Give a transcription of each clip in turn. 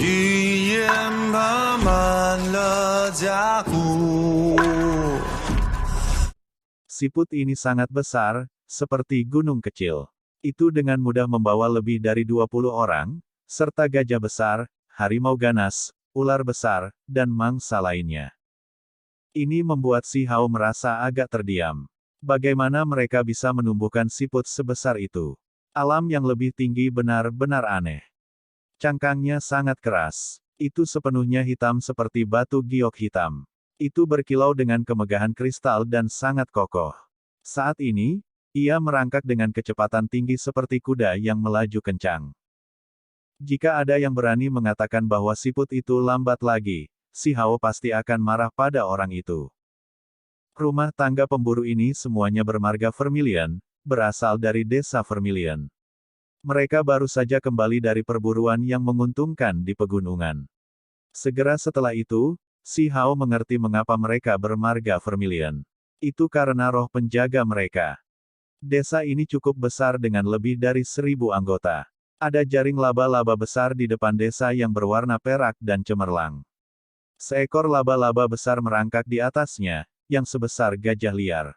语言爬满了甲骨。 Siput ini sangat besar, seperti gunung kecil. Itu dengan mudah membawa lebih dari 20 orang, serta gajah besar, harimau ganas, ular besar, dan mangsa lainnya. Ini membuat si Hao merasa agak terdiam. Bagaimana mereka bisa menumbuhkan siput sebesar itu? Alam yang lebih tinggi benar-benar aneh. Cangkangnya sangat keras. Itu sepenuhnya hitam seperti batu giok hitam. Itu berkilau dengan kemegahan kristal dan sangat kokoh. Saat ini, ia merangkak dengan kecepatan tinggi seperti kuda yang melaju kencang. Jika ada yang berani mengatakan bahwa siput itu lambat lagi, si Hao pasti akan marah pada orang itu. Rumah tangga pemburu ini semuanya bermarga Vermilion, berasal dari desa Vermilion. Mereka baru saja kembali dari perburuan yang menguntungkan di pegunungan. Segera setelah itu, si Hao mengerti mengapa mereka bermarga Vermilion. Itu karena roh penjaga mereka. Desa ini cukup besar dengan lebih dari 1000 anggota. Ada jaring laba-laba besar di depan desa yang berwarna perak dan cemerlang. Seekor laba-laba besar merangkak di atasnya, yang sebesar gajah liar.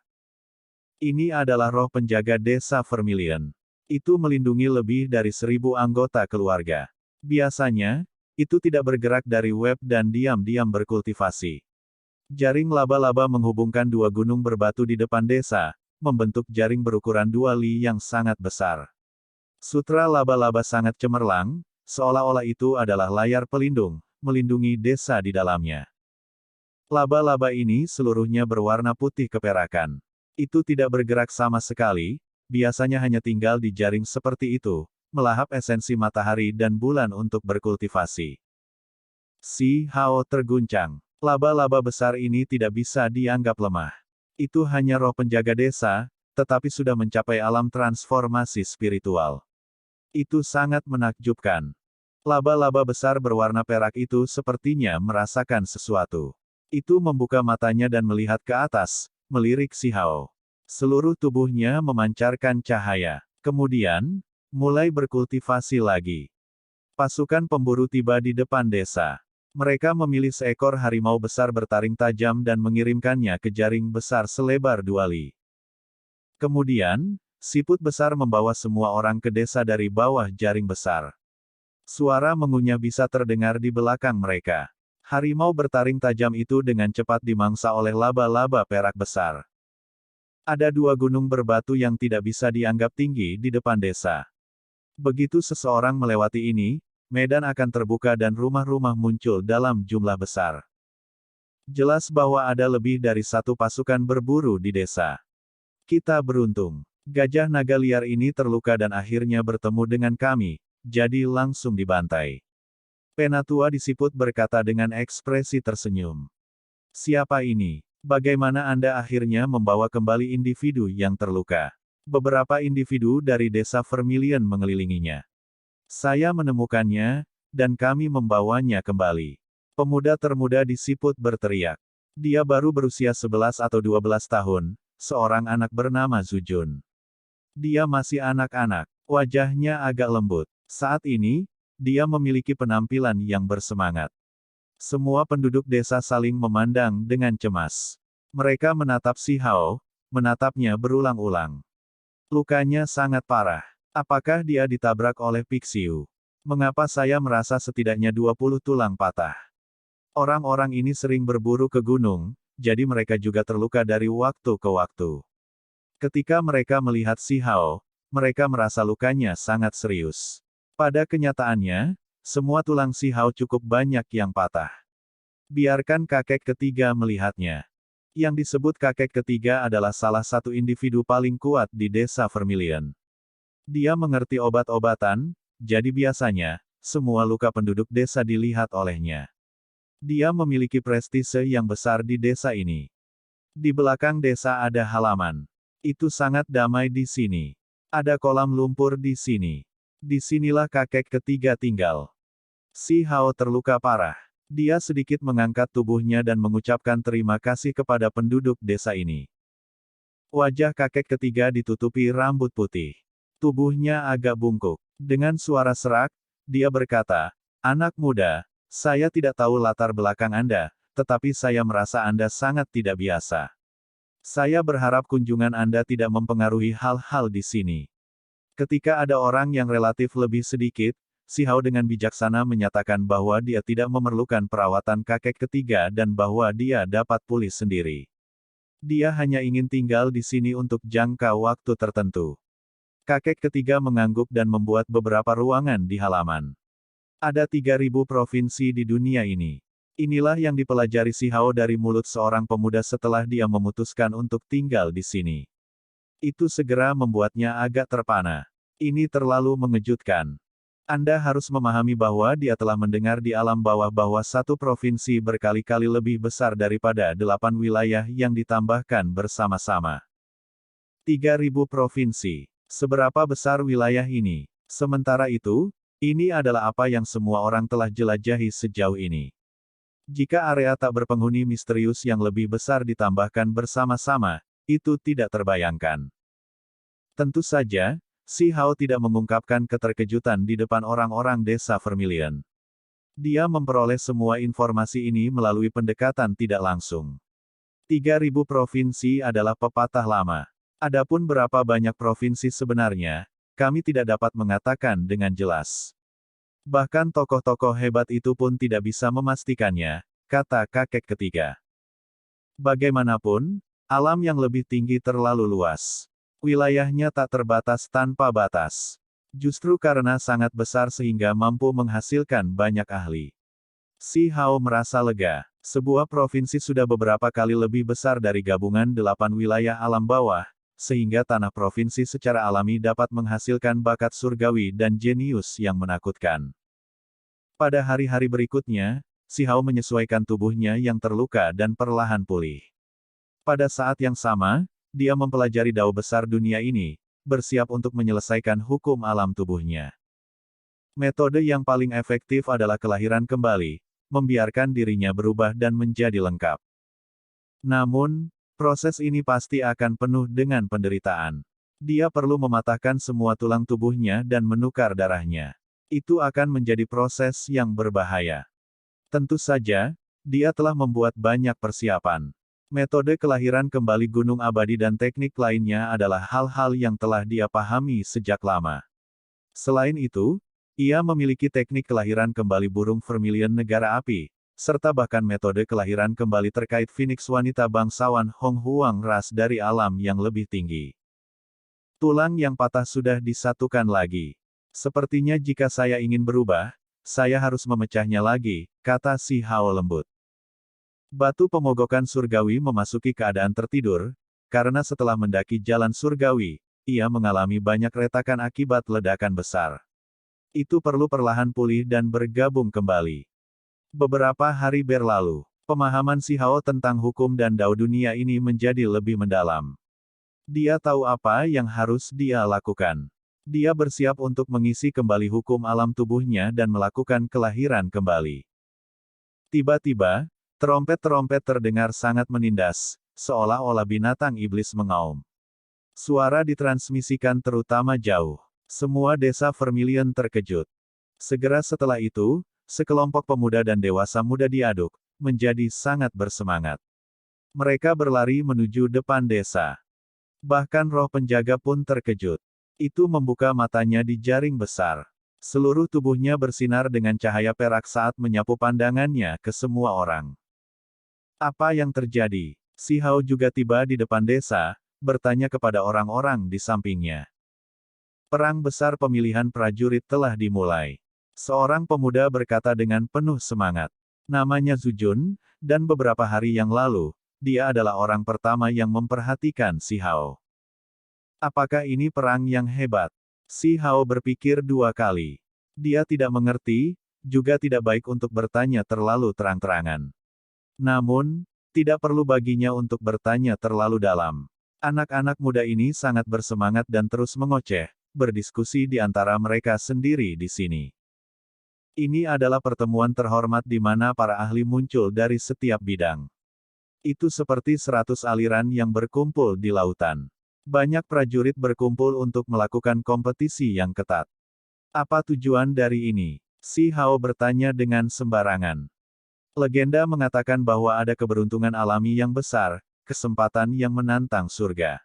Ini adalah roh penjaga desa Vermilion. Itu melindungi lebih dari 1000 anggota keluarga. Biasanya, itu tidak bergerak dari web dan diam-diam berkultivasi. Jaring laba-laba menghubungkan dua gunung berbatu di depan desa, membentuk jaring berukuran 2 li yang sangat besar. Sutra laba-laba sangat cemerlang, seolah-olah itu adalah layar pelindung, melindungi desa di dalamnya. Laba-laba ini seluruhnya berwarna putih keperakan. Itu tidak bergerak sama sekali, biasanya hanya tinggal di jaring seperti itu, melahap esensi matahari dan bulan untuk berkultivasi. Si Hao terguncang. Laba-laba besar ini tidak bisa dianggap lemah. Itu hanya roh penjaga desa, tetapi sudah mencapai alam transformasi spiritual. Itu sangat menakjubkan. Laba-laba besar berwarna perak itu sepertinya merasakan sesuatu. Itu membuka matanya dan melihat ke atas, melirik si Hao. Seluruh tubuhnya memancarkan cahaya. Kemudian, mulai berkultivasi lagi. Pasukan pemburu tiba di depan desa. Mereka memilih seekor harimau besar bertaring tajam dan mengirimkannya ke jaring besar selebar 2 li. Kemudian, siput besar membawa semua orang ke desa dari bawah jaring besar. Suara mengunyah bisa terdengar di belakang mereka. Harimau bertaring tajam itu dengan cepat dimangsa oleh laba-laba perak besar. Ada 2 gunung berbatu yang tidak bisa dianggap tinggi di depan desa. Begitu seseorang melewati ini, medan akan terbuka dan rumah-rumah muncul dalam jumlah besar. Jelas bahwa ada lebih dari 1 pasukan berburu di desa. Kita beruntung. Gajah naga liar ini terluka dan akhirnya bertemu dengan kami, jadi langsung dibantai. Penatua di siput berkata dengan ekspresi tersenyum. Siapa ini? Bagaimana Anda akhirnya membawa kembali individu yang terluka? Beberapa individu dari desa Vermilion mengelilinginya. Saya menemukannya, dan kami membawanya kembali. Pemuda termuda di siput berteriak. Dia baru berusia 11 atau 12 tahun, seorang anak bernama Zujun. Dia masih anak-anak, wajahnya agak lembut. Saat ini, dia memiliki penampilan yang bersemangat. Semua penduduk desa saling memandang dengan cemas. Mereka menatap si Hao, menatapnya berulang-ulang. Lukanya sangat parah. Apakah dia ditabrak oleh Pixiu? Mengapa saya merasa setidaknya 20 tulang patah? Orang-orang ini sering berburu ke gunung, jadi mereka juga terluka dari waktu ke waktu. Ketika mereka melihat si Hao, mereka merasa lukanya sangat serius. Pada kenyataannya, semua tulang si Hao cukup banyak yang patah. Biarkan kakek ketiga melihatnya. Yang disebut kakek ketiga adalah salah satu individu paling kuat di desa Vermilion. Dia mengerti obat-obatan, jadi biasanya, semua luka penduduk desa dilihat olehnya. Dia memiliki prestise yang besar di desa ini. Di belakang desa ada halaman. Itu sangat damai di sini. Ada kolam lumpur di sini. Disinilah kakek ketiga tinggal. Si Hao terluka parah. Dia sedikit mengangkat tubuhnya dan mengucapkan terima kasih kepada penduduk desa ini. Wajah kakek ketiga ditutupi rambut putih. Tubuhnya agak bungkuk. Dengan suara serak, dia berkata, Anak muda, saya tidak tahu latar belakang Anda, tetapi saya merasa Anda sangat tidak biasa. Saya berharap kunjungan Anda tidak mempengaruhi hal-hal di sini. Ketika ada orang yang relatif lebih sedikit, Si Hao dengan bijaksana menyatakan bahwa dia tidak memerlukan perawatan kakek ketiga dan bahwa dia dapat pulih sendiri. Dia hanya ingin tinggal di sini untuk jangka waktu tertentu. Kakek ketiga mengangguk dan membuat beberapa ruangan di halaman. Ada 3.000 provinsi di dunia ini. Inilah yang dipelajari Si Hao dari mulut seorang pemuda setelah dia memutuskan untuk tinggal di sini. Itu segera membuatnya agak terpana. Ini terlalu mengejutkan. Anda harus memahami bahwa dia telah mendengar di alam bawah bahwa satu provinsi berkali-kali lebih besar daripada 8 wilayah yang ditambahkan bersama-sama. 3.000 provinsi. Seberapa besar wilayah ini? Sementara itu, ini adalah apa yang semua orang telah jelajahi sejauh ini. Jika area tak berpenghuni misterius yang lebih besar ditambahkan bersama-sama, itu tidak terbayangkan. Tentu saja, Si Hao tidak mengungkapkan keterkejutan di depan orang-orang desa Vermilion. Dia memperoleh semua informasi ini melalui pendekatan tidak langsung. 3.000 provinsi adalah pepatah lama. Adapun berapa banyak provinsi sebenarnya, kami tidak dapat mengatakan dengan jelas. Bahkan tokoh-tokoh hebat itu pun tidak bisa memastikannya, kata kakek ketiga. Bagaimanapun, alam yang lebih tinggi terlalu luas. Wilayahnya tak terbatas tanpa batas. Justru karena sangat besar sehingga mampu menghasilkan banyak ahli. Si Hao merasa lega. Sebuah provinsi sudah beberapa kali lebih besar dari gabungan 8 wilayah alam bawah, sehingga tanah provinsi secara alami dapat menghasilkan bakat surgawi dan jenius yang menakutkan. Pada hari-hari berikutnya, Si Hao menyesuaikan tubuhnya yang terluka dan perlahan pulih. Pada saat yang sama, dia mempelajari dao besar dunia ini, bersiap untuk menyelesaikan hukum alam tubuhnya. Metode yang paling efektif adalah kelahiran kembali, membiarkan dirinya berubah dan menjadi lengkap. Namun, proses ini pasti akan penuh dengan penderitaan. Dia perlu mematahkan semua tulang tubuhnya dan menukar darahnya. Itu akan menjadi proses yang berbahaya. Tentu saja, dia telah membuat banyak persiapan. Metode kelahiran kembali gunung abadi dan teknik lainnya adalah hal-hal yang telah dia pahami sejak lama. Selain itu, ia memiliki teknik kelahiran kembali burung Vermilion negara api, serta bahkan metode kelahiran kembali terkait Phoenix wanita bangsawan Hong Huang ras dari alam yang lebih tinggi. Tulang yang patah sudah disatukan lagi. Sepertinya jika saya ingin berubah, saya harus memecahnya lagi, kata Si Hao lembut. Batu pemogokan surgawi memasuki keadaan tertidur, karena setelah mendaki jalan surgawi, ia mengalami banyak retakan akibat ledakan besar. Itu perlu perlahan pulih dan bergabung kembali. Beberapa hari berlalu, pemahaman Si Hao tentang hukum dan dao dunia ini menjadi lebih mendalam. Dia tahu apa yang harus dia lakukan. Dia bersiap untuk mengisi kembali hukum alam tubuhnya dan melakukan kelahiran kembali. Tiba-tiba, trompet-trompet terdengar sangat menindas, seolah-olah binatang iblis mengaum. Suara ditransmisikan terutama jauh. Semua desa Vermilion terkejut. Segera setelah itu, sekelompok pemuda dan dewasa muda diaduk, menjadi sangat bersemangat. Mereka berlari menuju depan desa. Bahkan roh penjaga pun terkejut. Itu membuka matanya di jaring besar. Seluruh tubuhnya bersinar dengan cahaya perak saat menyapu pandangannya ke semua orang. Apa yang terjadi? Si Hao juga tiba di depan desa, bertanya kepada orang-orang di sampingnya. Perang besar pemilihan prajurit telah dimulai. Seorang pemuda berkata dengan penuh semangat. Namanya Zujun, dan beberapa hari yang lalu, dia adalah orang pertama yang memperhatikan Si Hao. Apakah ini perang yang hebat? Si Hao berpikir 2 kali. Dia tidak mengerti, juga tidak baik untuk bertanya terlalu terang-terangan. Namun, tidak perlu baginya untuk bertanya terlalu dalam. Anak-anak muda ini sangat bersemangat dan terus mengoceh, berdiskusi di antara mereka sendiri di sini. Ini adalah pertemuan terhormat di mana para ahli muncul dari setiap bidang. Itu seperti 100 aliran yang berkumpul di lautan. Banyak prajurit berkumpul untuk melakukan kompetisi yang ketat. Apa tujuan dari ini? Si Hao bertanya dengan sembarangan. Legenda mengatakan bahwa ada keberuntungan alami yang besar, kesempatan yang menantang surga.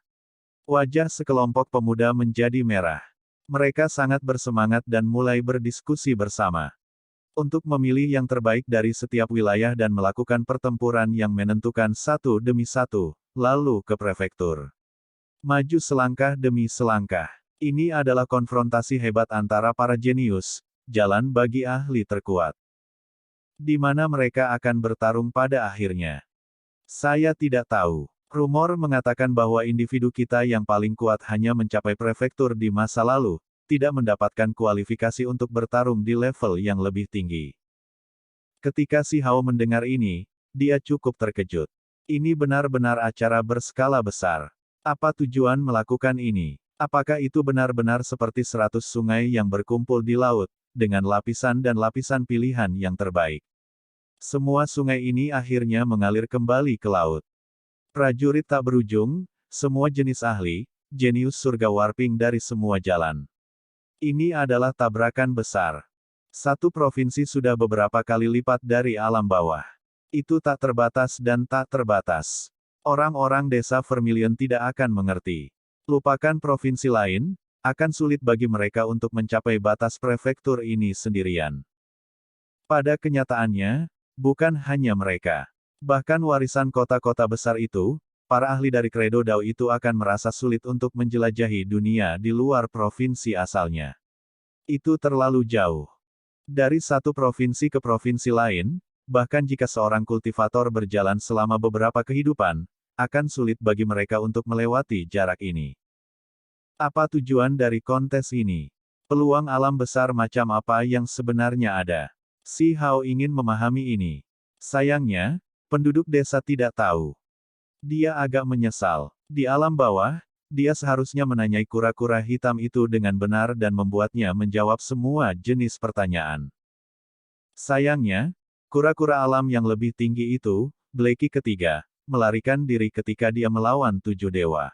Wajah sekelompok pemuda menjadi merah. Mereka sangat bersemangat dan mulai berdiskusi bersama. Untuk memilih yang terbaik dari setiap wilayah dan melakukan pertempuran yang menentukan satu demi satu, lalu ke prefektur. Maju selangkah demi selangkah. Ini adalah konfrontasi hebat antara para jenius, jalan bagi ahli terkuat. Di mana mereka akan bertarung pada akhirnya? Saya tidak tahu. Rumor mengatakan bahwa individu kita yang paling kuat hanya mencapai prefektur di masa lalu, tidak mendapatkan kualifikasi untuk bertarung di level yang lebih tinggi. Ketika Si Hao mendengar ini, dia cukup terkejut. Ini benar-benar acara berskala besar. Apa tujuan melakukan ini? Apakah itu benar-benar seperti 100 sungai yang berkumpul di laut, dengan lapisan dan lapisan pilihan yang terbaik? Semua sungai ini akhirnya mengalir kembali ke laut. Prajurit tak berujung, semua jenis ahli, jenius surga warping dari semua jalan. Ini adalah tabrakan besar. Satu provinsi sudah beberapa kali lipat dari alam bawah. Itu tak terbatas dan tak terbatas. Orang-orang desa Vermilion tidak akan mengerti. Lupakan provinsi lain, akan sulit bagi mereka untuk mencapai batas prefektur ini sendirian. Pada kenyataannya, bukan hanya mereka. Bahkan warisan kota-kota besar itu, para ahli dari Credo Dao itu akan merasa sulit untuk menjelajahi dunia di luar provinsi asalnya. Itu terlalu jauh. Dari satu provinsi ke provinsi lain, bahkan jika seorang kultivator berjalan selama beberapa kehidupan, akan sulit bagi mereka untuk melewati jarak ini. Apa tujuan dari kontes ini? Peluang alam besar macam apa yang sebenarnya ada? Si Hao ingin memahami ini. Sayangnya, penduduk desa tidak tahu. Dia agak menyesal. Di alam bawah, dia seharusnya menanyai kura-kura hitam itu dengan benar dan membuatnya menjawab semua jenis pertanyaan. Sayangnya, kura-kura alam yang lebih tinggi itu, Blackie ketiga, melarikan diri ketika dia melawan 7 dewa.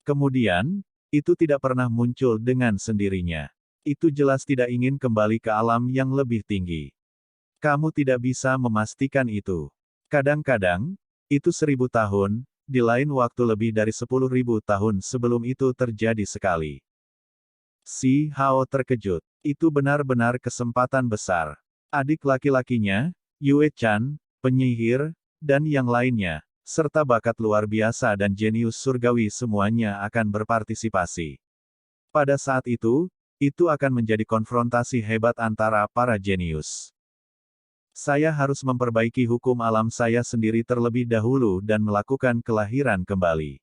Kemudian, itu tidak pernah muncul dengan sendirinya. Itu jelas tidak ingin kembali ke alam yang lebih tinggi. Kamu tidak bisa memastikan itu. Kadang-kadang, itu 1000 tahun, di lain waktu lebih dari 10.000 tahun sebelum itu terjadi sekali. Si Hao terkejut. Itu benar-benar kesempatan besar. Adik laki-lakinya, Yue Chan, penyihir, dan yang lainnya, serta bakat luar biasa dan jenius surgawi semuanya akan berpartisipasi. Pada saat itu akan menjadi konfrontasi hebat antara para jenius. Saya harus memperbaiki hukum alam saya sendiri terlebih dahulu dan melakukan kelahiran kembali.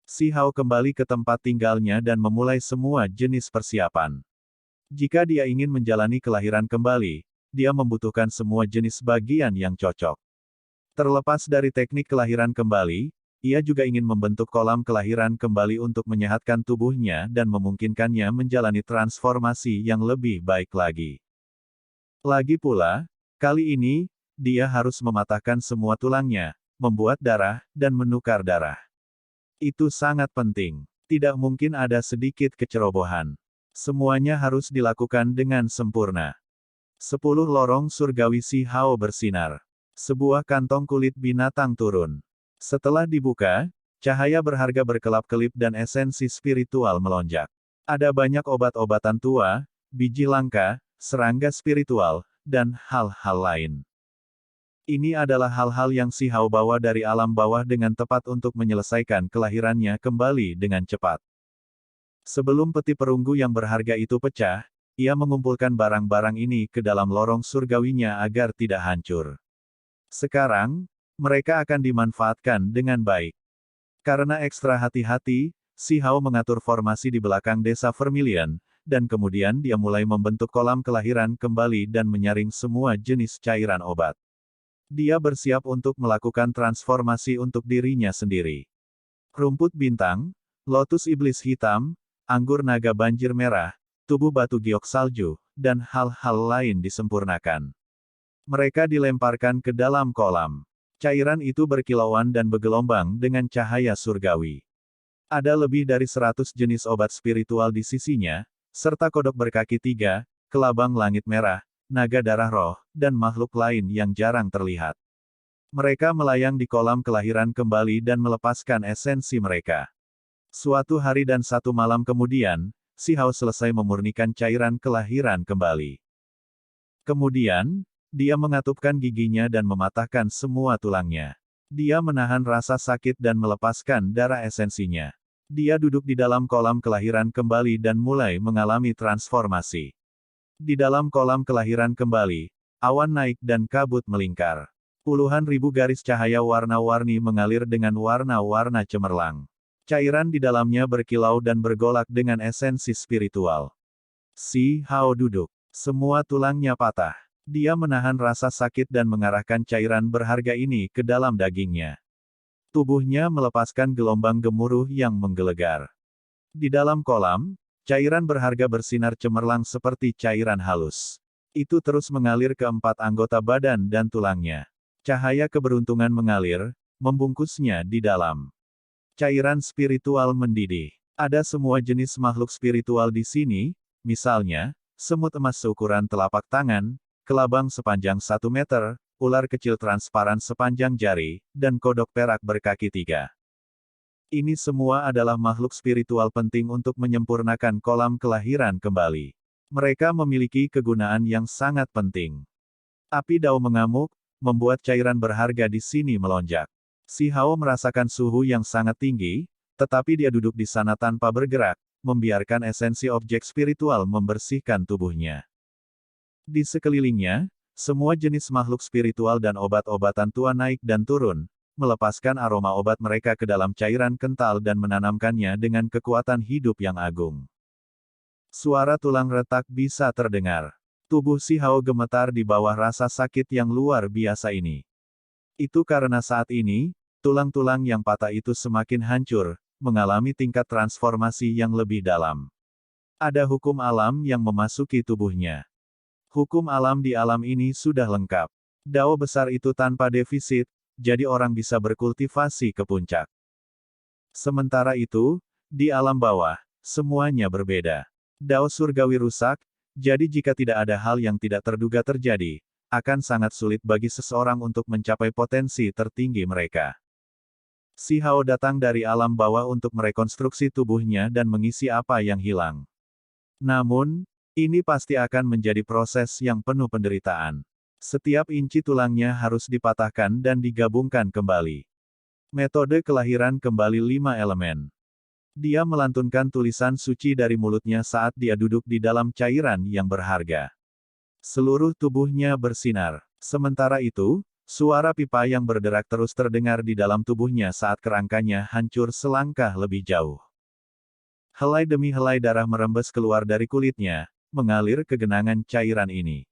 Si Hao kembali ke tempat tinggalnya dan memulai semua jenis persiapan. Jika dia ingin menjalani kelahiran kembali, dia membutuhkan semua jenis bagian yang cocok. Terlepas dari teknik kelahiran kembali, ia juga ingin membentuk kolam kelahiran kembali untuk menyehatkan tubuhnya dan memungkinkannya menjalani transformasi yang lebih baik lagi. Lagi pula, kali ini, dia harus mematahkan semua tulangnya, membuat darah, dan menukar darah. Itu sangat penting. Tidak mungkin ada sedikit kecerobohan. Semuanya harus dilakukan dengan sempurna. 10 lorong surgawi Si Hao bersinar. Sebuah kantong kulit binatang turun. Setelah dibuka, cahaya berharga berkelap-kelip dan esensi spiritual melonjak. Ada banyak obat-obatan tua, biji langka, serangga spiritual, dan hal-hal lain. Ini adalah hal-hal yang Si Hao bawa dari alam bawah dengan tepat untuk menyelesaikan kelahirannya kembali dengan cepat. Sebelum peti perunggu yang berharga itu pecah, ia mengumpulkan barang-barang ini ke dalam lorong surgawinya agar tidak hancur. Sekarang, mereka akan dimanfaatkan dengan baik. Karena ekstra hati-hati, Si Hao mengatur formasi di belakang desa Vermilion, dan kemudian dia mulai membentuk kolam kelahiran kembali dan menyaring semua jenis cairan obat. Dia bersiap untuk melakukan transformasi untuk dirinya sendiri. Rumput bintang, lotus iblis hitam, anggur naga banjir merah, tubuh batu giok salju, dan hal-hal lain disempurnakan. Mereka dilemparkan ke dalam kolam. Cairan itu berkilauan dan bergelombang dengan cahaya surgawi. Ada lebih dari 100 jenis obat spiritual di sisinya, serta kodok berkaki 3, kelabang langit merah, naga darah roh, dan makhluk lain yang jarang terlihat. Mereka melayang di kolam kelahiran kembali dan melepaskan esensi mereka. Suatu hari dan satu malam kemudian, Si Hao selesai memurnikan cairan kelahiran kembali. Kemudian, dia mengatupkan giginya dan mematahkan semua tulangnya. Dia menahan rasa sakit dan melepaskan darah esensinya. Dia duduk di dalam kolam kelahiran kembali dan mulai mengalami transformasi. Di dalam kolam kelahiran kembali, awan naik dan kabut melingkar. Puluhan ribu garis cahaya warna-warni mengalir dengan warna-warna cemerlang. Cairan di dalamnya berkilau dan bergolak dengan esensi spiritual. Si Hao duduk. Semua tulangnya patah. Dia menahan rasa sakit dan mengarahkan cairan berharga ini ke dalam dagingnya. Tubuhnya melepaskan gelombang gemuruh yang menggelegar. Di dalam kolam, cairan berharga bersinar cemerlang seperti cairan halus. Itu terus mengalir ke 4 anggota badan dan tulangnya. Cahaya keberuntungan mengalir, membungkusnya di dalam. Cairan spiritual mendidih. Ada semua jenis makhluk spiritual di sini, misalnya, semut emas seukuran telapak tangan, kelabang sepanjang 1 meter, ular kecil transparan sepanjang jari, dan kodok perak berkaki 3. Ini semua adalah makhluk spiritual penting untuk menyempurnakan kolam kelahiran kembali. Mereka memiliki kegunaan yang sangat penting. Api Dao mengamuk, membuat cairan berharga di sini melonjak. Si Hao merasakan suhu yang sangat tinggi, tetapi dia duduk di sana tanpa bergerak, membiarkan esensi objek spiritual membersihkan tubuhnya. Di sekelilingnya, semua jenis makhluk spiritual dan obat-obatan tua naik dan turun, melepaskan aroma obat mereka ke dalam cairan kental dan menanamkannya dengan kekuatan hidup yang agung. Suara tulang retak bisa terdengar. Tubuh Si Hao gemetar di bawah rasa sakit yang luar biasa ini. Itu karena saat ini, tulang-tulang yang patah itu semakin hancur, mengalami tingkat transformasi yang lebih dalam. Ada hukum alam yang memasuki tubuhnya. Hukum alam di alam ini sudah lengkap. Dao besar itu tanpa defisit, jadi orang bisa berkultivasi ke puncak. Sementara itu, di alam bawah, semuanya berbeda. Dao surgawi rusak, jadi jika tidak ada hal yang tidak terduga terjadi, akan sangat sulit bagi seseorang untuk mencapai potensi tertinggi mereka. Si Hao datang dari alam bawah untuk merekonstruksi tubuhnya dan mengisi apa yang hilang. Namun, ini pasti akan menjadi proses yang penuh penderitaan. Setiap inci tulangnya harus dipatahkan dan digabungkan kembali. Metode kelahiran kembali 5 elemen. Dia melantunkan tulisan suci dari mulutnya saat dia duduk di dalam cairan yang berharga. Seluruh tubuhnya bersinar. Sementara itu, suara pipa yang berderak terus terdengar di dalam tubuhnya saat kerangkanya hancur selangkah lebih jauh. Helai demi helai darah merembes keluar dari kulitnya, mengalir ke genangan cairan ini.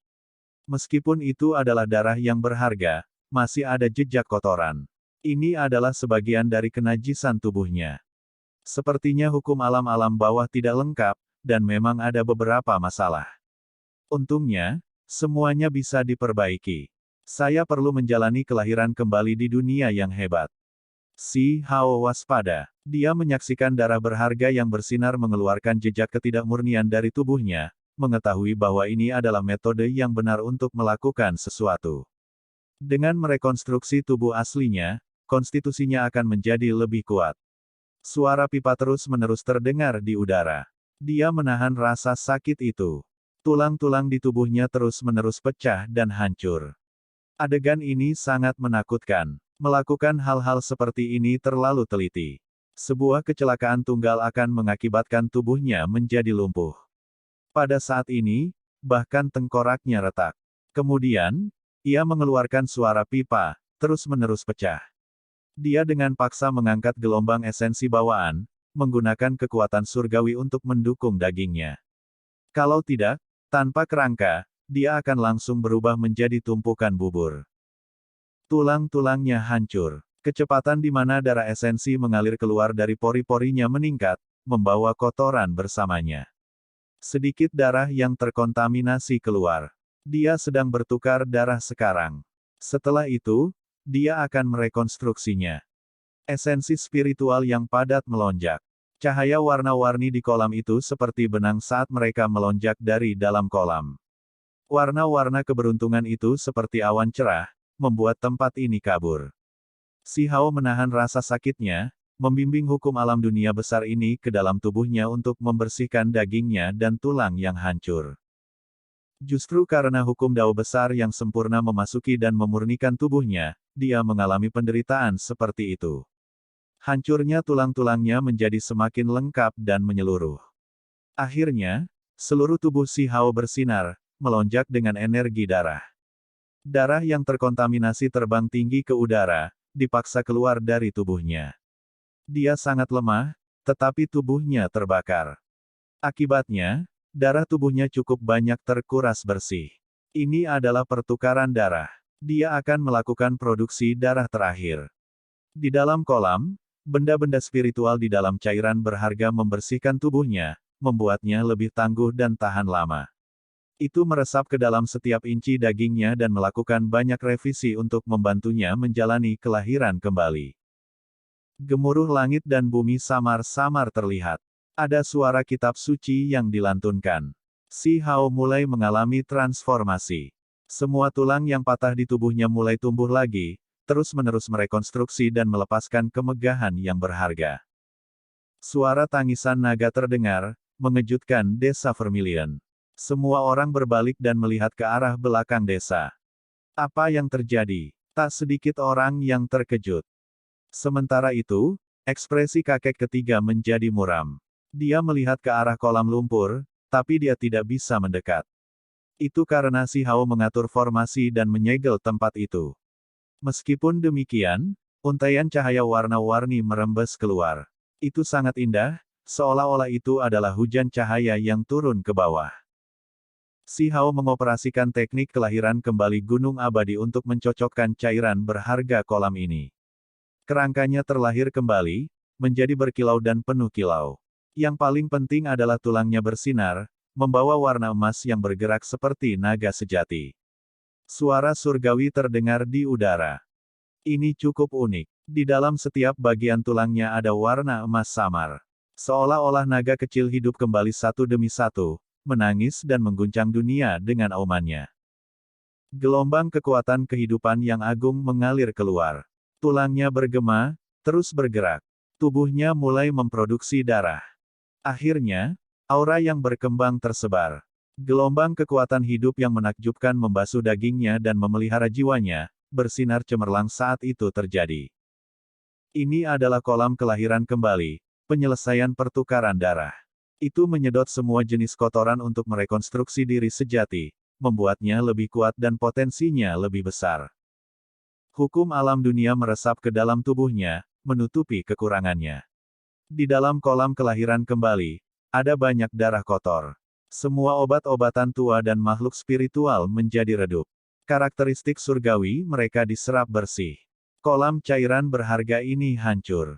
Meskipun itu adalah darah yang berharga, masih ada jejak kotoran. Ini adalah sebagian dari kenajisan tubuhnya. Sepertinya hukum alam-alam bawah tidak lengkap, dan memang ada beberapa masalah. Untungnya, semuanya bisa diperbaiki. Saya perlu menjalani kelahiran kembali di dunia yang hebat. Si Hao waspada. Dia menyaksikan darah berharga yang bersinar mengeluarkan jejak ketidakmurnian dari tubuhnya, mengetahui bahwa ini adalah metode yang benar untuk melakukan sesuatu. Dengan merekonstruksi tubuh aslinya, konstitusinya akan menjadi lebih kuat. Suara pipa terus-menerus terdengar di udara. Dia menahan rasa sakit itu. Tulang-tulang di tubuhnya terus-menerus pecah dan hancur. Adegan ini sangat menakutkan. Melakukan hal-hal seperti ini terlalu teliti. Sebuah kecelakaan tunggal akan mengakibatkan tubuhnya menjadi lumpuh. Pada saat ini, bahkan tengkoraknya retak. Kemudian, ia mengeluarkan suara pipa, terus-menerus pecah. Dia dengan paksa mengangkat gelombang esensi bawaan, menggunakan kekuatan surgawi untuk mendukung dagingnya. Kalau tidak, tanpa kerangka, dia akan langsung berubah menjadi tumpukan bubur. Tulang-tulangnya hancur. Kecepatan di mana darah esensi mengalir keluar dari pori-porinya meningkat, membawa kotoran bersamanya. Sedikit darah yang terkontaminasi keluar. Dia sedang bertukar darah sekarang. Setelah itu, dia akan merekonstruksinya. Esensi spiritual yang padat melonjak. Cahaya warna-warni di kolam itu seperti benang saat mereka melonjak dari dalam kolam. Warna-warna keberuntungan itu seperti awan cerah, membuat tempat ini kabur. Si Hao menahan rasa sakitnya, membimbing hukum alam dunia besar ini ke dalam tubuhnya untuk membersihkan dagingnya dan tulang yang hancur. Justru karena hukum Dao besar yang sempurna memasuki dan memurnikan tubuhnya, dia mengalami penderitaan seperti itu. Hancurnya tulang-tulangnya menjadi semakin lengkap dan menyeluruh. Akhirnya, seluruh tubuh si Hao bersinar, melonjak dengan energi darah. Darah yang terkontaminasi terbang tinggi ke udara, dipaksa keluar dari tubuhnya. Dia sangat lemah, tetapi tubuhnya terbakar. Akibatnya, darah tubuhnya cukup banyak terkuras bersih. Ini adalah pertukaran darah. Dia akan melakukan produksi darah terakhir. Di dalam kolam, benda-benda spiritual di dalam cairan berharga membersihkan tubuhnya, membuatnya lebih tangguh dan tahan lama. Itu meresap ke dalam setiap inci dagingnya dan melakukan banyak revisi untuk membantunya menjalani kelahiran kembali. Gemuruh langit dan bumi samar-samar terlihat. Ada suara kitab suci yang dilantunkan. Si Hao mulai mengalami transformasi. Semua tulang yang patah di tubuhnya mulai tumbuh lagi, terus-menerus merekonstruksi dan melepaskan kemegahan yang berharga. Suara tangisan naga terdengar, mengejutkan desa Vermilion. Semua orang berbalik dan melihat ke arah belakang desa. Apa yang terjadi? Tak sedikit orang yang terkejut. Sementara itu, ekspresi kakek ketiga menjadi muram. Dia melihat ke arah kolam lumpur, tapi dia tidak bisa mendekat. Itu karena si Hao mengatur formasi dan menyegel tempat itu. Meskipun demikian, untaian cahaya warna-warni merembes keluar. Itu sangat indah, seolah-olah itu adalah hujan cahaya yang turun ke bawah. Si Hao mengoperasikan teknik kelahiran kembali gunung abadi untuk mencocokkan cairan berharga kolam ini. Kerangkanya terlahir kembali, menjadi berkilau dan penuh kilau. Yang paling penting adalah tulangnya bersinar, membawa warna emas yang bergerak seperti naga sejati. Suara surgawi terdengar di udara. Ini cukup unik. Di dalam setiap bagian tulangnya ada warna emas samar. Seolah-olah naga kecil hidup kembali satu demi satu, menangis dan mengguncang dunia dengan aumannya. Gelombang kekuatan kehidupan yang agung mengalir keluar. Tulangnya bergema, terus bergerak. Tubuhnya mulai memproduksi darah. Akhirnya, aura yang berkembang tersebar. Gelombang kekuatan hidup yang menakjubkan membasuh dagingnya dan memelihara jiwanya, bersinar cemerlang saat itu terjadi. Ini adalah kolam kelahiran kembali, penyelesaian pertukaran darah. Itu menyedot semua jenis kotoran untuk merekonstruksi diri sejati, membuatnya lebih kuat dan potensinya lebih besar. Hukum alam dunia meresap ke dalam tubuhnya, menutupi kekurangannya. Di dalam kolam kelahiran kembali, ada banyak darah kotor. Semua obat-obatan tua dan makhluk spiritual menjadi redup. Karakteristik surgawi mereka diserap bersih. Kolam cairan berharga ini hancur.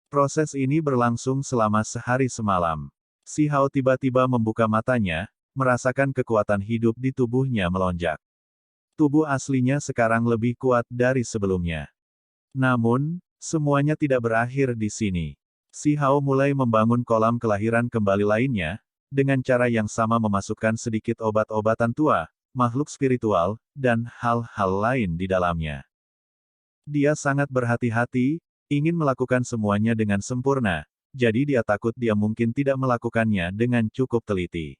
Proses ini berlangsung selama sehari semalam. Si Hao tiba-tiba membuka matanya, merasakan kekuatan hidup di tubuhnya melonjak. Tubuh aslinya sekarang lebih kuat dari sebelumnya. Namun, semuanya tidak berakhir di sini. Si Hao mulai membangun kolam kelahiran kembali lainnya, dengan cara yang sama memasukkan sedikit obat-obatan tua, makhluk spiritual, dan hal-hal lain di dalamnya. Dia sangat berhati-hati, ingin melakukan semuanya dengan sempurna, jadi dia takut dia mungkin tidak melakukannya dengan cukup teliti.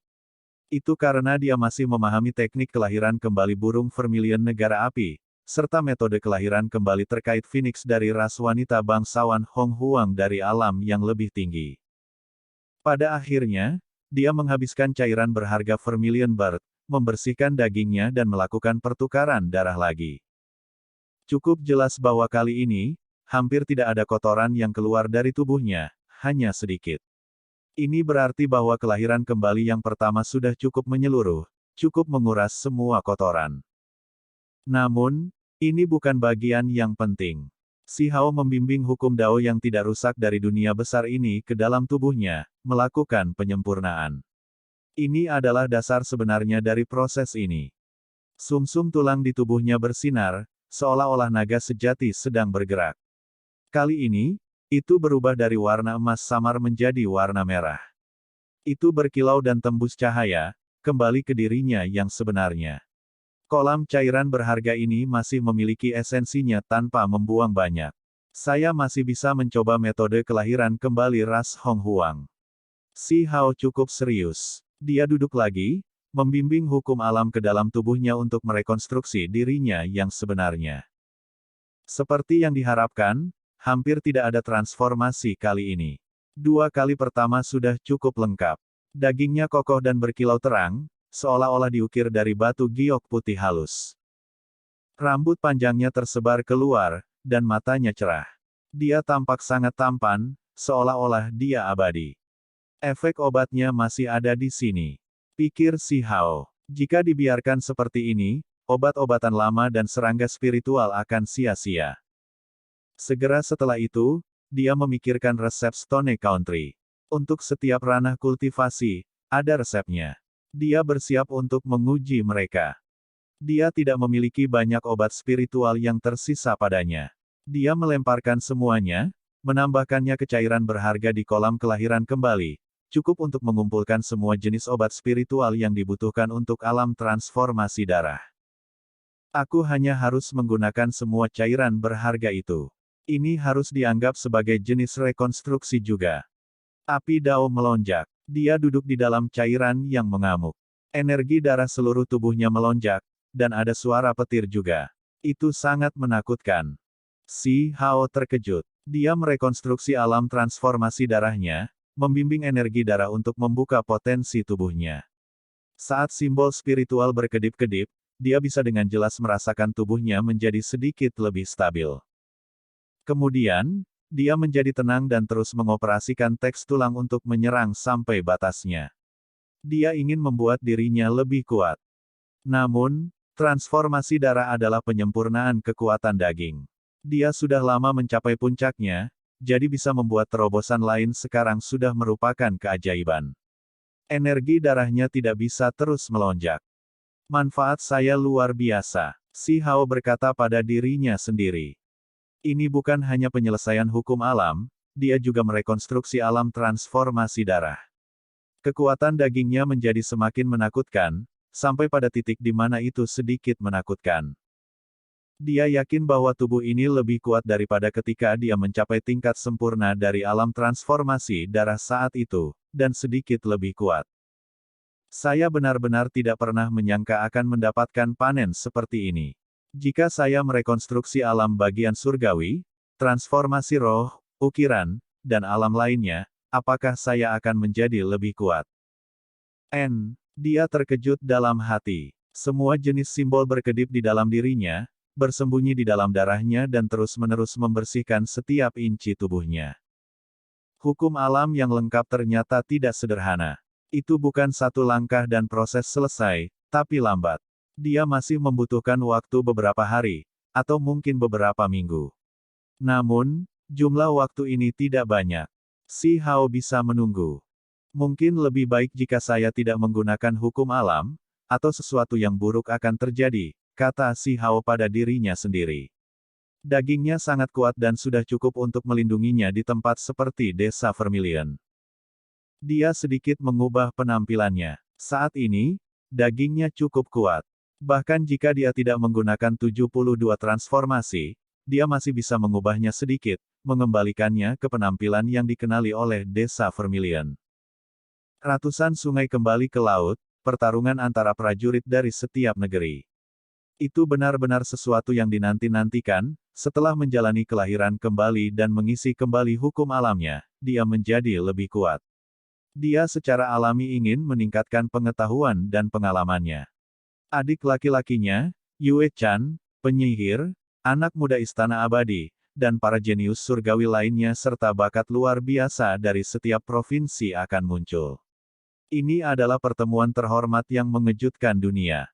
Itu karena dia masih memahami teknik kelahiran kembali burung Vermilion negara api, serta metode kelahiran kembali terkait Phoenix dari ras wanita bangsawan Hong Huang dari alam yang lebih tinggi. Pada akhirnya, dia menghabiskan cairan berharga Vermilion Bird, membersihkan dagingnya dan melakukan pertukaran darah lagi. Cukup jelas bahwa kali ini, hampir tidak ada kotoran yang keluar dari tubuhnya, hanya sedikit. Ini berarti bahwa kelahiran kembali yang pertama sudah cukup menyeluruh, cukup menguras semua kotoran. Namun, ini bukan bagian yang penting. Si Hao membimbing hukum Dao yang tidak rusak dari dunia besar ini ke dalam tubuhnya, melakukan penyempurnaan. Ini adalah dasar sebenarnya dari proses ini. Sumsum tulang di tubuhnya bersinar, seolah-olah naga sejati sedang bergerak. Kali ini, itu berubah dari warna emas samar menjadi warna merah. Itu berkilau dan tembus cahaya, kembali ke dirinya yang sebenarnya. Kolam cairan berharga ini masih memiliki esensinya tanpa membuang banyak. Saya masih bisa mencoba metode kelahiran kembali ras Hong Huang. Si Hao cukup serius. Dia duduk lagi, membimbing hukum alam ke dalam tubuhnya untuk merekonstruksi dirinya yang sebenarnya. Seperti yang diharapkan, hampir tidak ada transformasi kali ini. 2 kali pertama sudah cukup lengkap. Dagingnya kokoh dan berkilau terang, seolah-olah diukir dari batu giok putih halus. Rambut panjangnya tersebar keluar, dan matanya cerah. Dia tampak sangat tampan, seolah-olah dia abadi. Efek obatnya masih ada di sini, pikir Si Hao. Jika dibiarkan seperti ini, obat-obatan lama dan serangga spiritual akan sia-sia. Segera setelah itu, dia memikirkan resep Stone Country. Untuk setiap ranah kultivasi, ada resepnya. Dia bersiap untuk menguji mereka. Dia tidak memiliki banyak obat spiritual yang tersisa padanya. Dia melemparkan semuanya, menambahkannya ke cairan berharga di kolam kelahiran kembali, cukup untuk mengumpulkan semua jenis obat spiritual yang dibutuhkan untuk alam transformasi darah. Aku hanya harus menggunakan semua cairan berharga itu. Ini harus dianggap sebagai jenis rekonstruksi juga. Api Dao melonjak. Dia duduk di dalam cairan yang mengamuk. Energi darah seluruh tubuhnya melonjak, dan ada suara petir juga. Itu sangat menakutkan. Si Hao terkejut. Dia merekonstruksi alam transformasi darahnya, membimbing energi darah untuk membuka potensi tubuhnya. Saat simbol spiritual berkedip-kedip, dia bisa dengan jelas merasakan tubuhnya menjadi sedikit lebih stabil. Kemudian, dia menjadi tenang dan terus mengoperasikan teks tulang untuk menyerang sampai batasnya. Dia ingin membuat dirinya lebih kuat. Namun, transformasi darah adalah penyempurnaan kekuatan daging. Dia sudah lama mencapai puncaknya, jadi bisa membuat terobosan lain sekarang sudah merupakan keajaiban. Energi darahnya tidak bisa terus melonjak. Manfaat saya luar biasa, Si Hao berkata pada dirinya sendiri. Ini bukan hanya penyelesaian hukum alam, dia juga merekonstruksi alam transformasi darah. Kekuatan dagingnya menjadi semakin menakutkan, sampai pada titik di mana itu sedikit menakutkan. Dia yakin bahwa tubuh ini lebih kuat daripada ketika dia mencapai tingkat sempurna dari alam transformasi darah saat itu, dan sedikit lebih kuat. Saya benar-benar tidak pernah menyangka akan mendapatkan panen seperti ini. Jika saya merekonstruksi alam bagian surgawi, transformasi roh, ukiran, dan alam lainnya, apakah saya akan menjadi lebih kuat? Dia terkejut dalam hati. Semua jenis simbol berkedip di dalam dirinya, bersembunyi di dalam darahnya dan terus-menerus membersihkan setiap inci tubuhnya. Hukum alam yang lengkap ternyata tidak sederhana. Itu bukan satu langkah dan proses selesai, tapi lambat. Dia masih membutuhkan waktu beberapa hari, atau mungkin beberapa minggu. Namun, jumlah waktu ini tidak banyak. Si Hao bisa menunggu. Mungkin lebih baik jika saya tidak menggunakan hukum alam, atau sesuatu yang buruk akan terjadi, kata Si Hao pada dirinya sendiri. Dagingnya sangat kuat dan sudah cukup untuk melindunginya di tempat seperti desa Vermilion. Dia sedikit mengubah penampilannya. Saat ini, dagingnya cukup kuat. Bahkan jika dia tidak menggunakan 72 transformasi, dia masih bisa mengubahnya sedikit, mengembalikannya ke penampilan yang dikenali oleh desa Vermilion. Ratusan sungai kembali ke laut, pertarungan antara prajurit dari setiap negeri. Itu benar-benar sesuatu yang dinanti-nantikan, setelah menjalani kelahiran kembali dan mengisi kembali hukum alamnya, dia menjadi lebih kuat. Dia secara alami ingin meningkatkan pengetahuan dan pengalamannya. Adik laki-lakinya, Yue Chan, penyihir, anak muda istana abadi, dan para jenius surgawi lainnya serta bakat luar biasa dari setiap provinsi akan muncul. Ini adalah pertemuan terhormat yang mengejutkan dunia.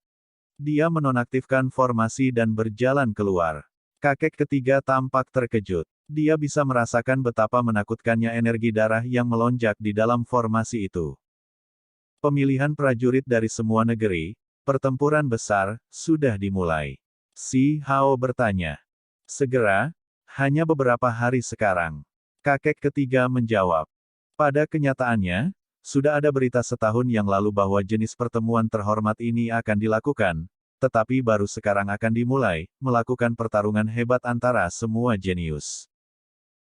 Dia menonaktifkan formasi dan berjalan keluar. Kakek ketiga tampak terkejut. Dia bisa merasakan betapa menakutkannya energi darah yang melonjak di dalam formasi itu. Pemilihan prajurit dari semua negeri, pertempuran besar, sudah dimulai. Si Hao bertanya. Segera, hanya beberapa hari sekarang. Kakek ketiga menjawab. Pada kenyataannya, Sudah ada berita setahun yang lalu bahwa jenis pertemuan terhormat ini akan dilakukan, tetapi baru sekarang akan dimulai, melakukan pertarungan hebat antara semua jenius.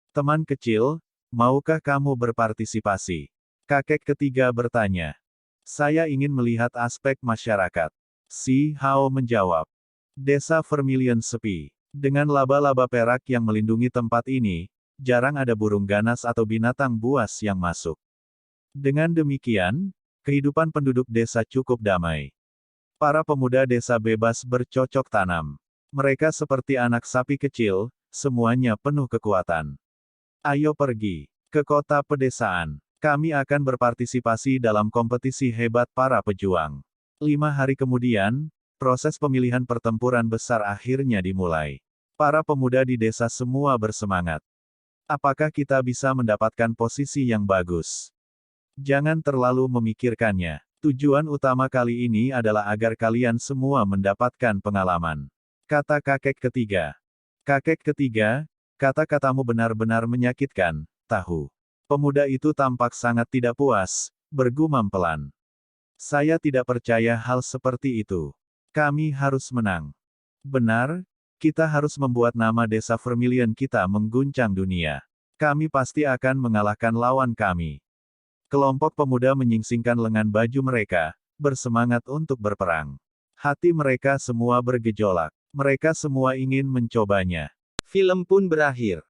Teman kecil, maukah kamu berpartisipasi? Kakek ketiga bertanya. Saya ingin melihat aspek masyarakat. Si Hao menjawab. Desa Vermilion sepi. Dengan laba-laba perak yang melindungi tempat ini, jarang ada burung ganas atau binatang buas yang masuk. Dengan demikian, kehidupan penduduk desa cukup damai. Para pemuda desa bebas bercocok tanam. Mereka seperti anak sapi kecil, semuanya penuh kekuatan. Ayo pergi ke kota pedesaan. Kami akan berpartisipasi dalam kompetisi hebat para pejuang. 5 hari kemudian, proses pemilihan pertempuran besar akhirnya dimulai. Para pemuda di desa semua bersemangat. Apakah kita bisa mendapatkan posisi yang bagus? Jangan terlalu memikirkannya. Tujuan utama kali ini adalah agar kalian semua mendapatkan pengalaman. Kata kakek ketiga. Kakek ketiga, kata-katamu benar-benar menyakitkan, tahu. Pemuda itu tampak sangat tidak puas, bergumam pelan. Saya tidak percaya hal seperti itu. Kami harus menang. Benar, kita harus membuat nama desa Vermilion kita mengguncang dunia. Kami pasti akan mengalahkan lawan kami. Kelompok pemuda menyingsingkan lengan baju mereka, bersemangat untuk berperang. Hati mereka semua bergejolak. Mereka semua ingin mencobanya. Film pun berakhir.